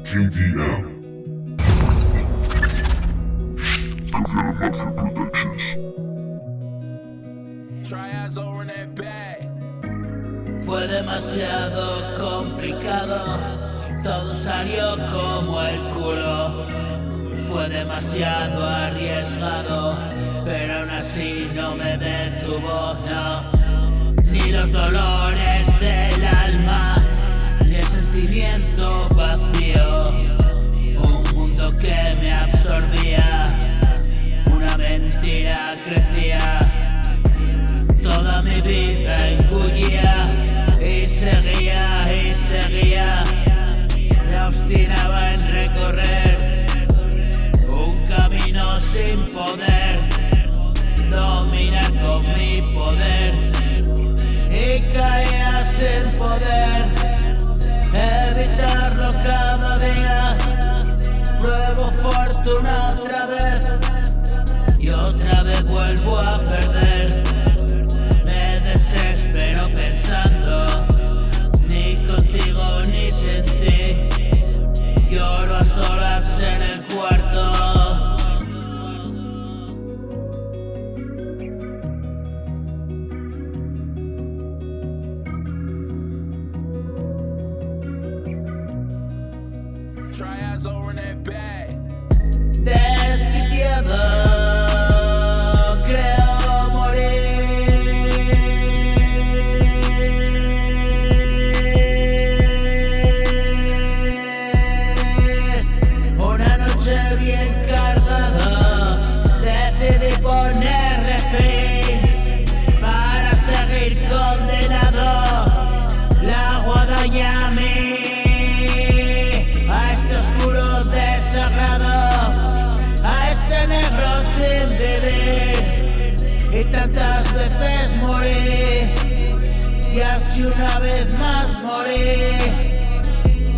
Team DM. Caveira Mafia Productions. Fue demasiado complicado, todo salió como el culo. Fue demasiado arriesgado, pero aún así no me detuvo, no. Ni los dolores del alma, ni el sentimiento vacío. Un mundo que me absorbía, una mentira crecía. Toda mi vida engullía y seguía y seguía. Me obstinaba en recorrer un camino sin poder dominar con mi poder, y caía sin poder evitarlo cada día. Pruebo fortuna otra vez y otra vez vuelvo a perder. Me desespero pensando, ni contigo ni sin ti. Lloro a solas en el cuarto. Desquiciado, creo morir. Una noche bien cargada, decidí ponerle fin para seguir condenado. La guadaña a mí, a este oscuro desagrado, a este negro sin vivir. Y tantas veces morí, y así una vez más morí.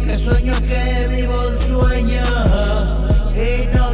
Que sueño que vivo un sueño y no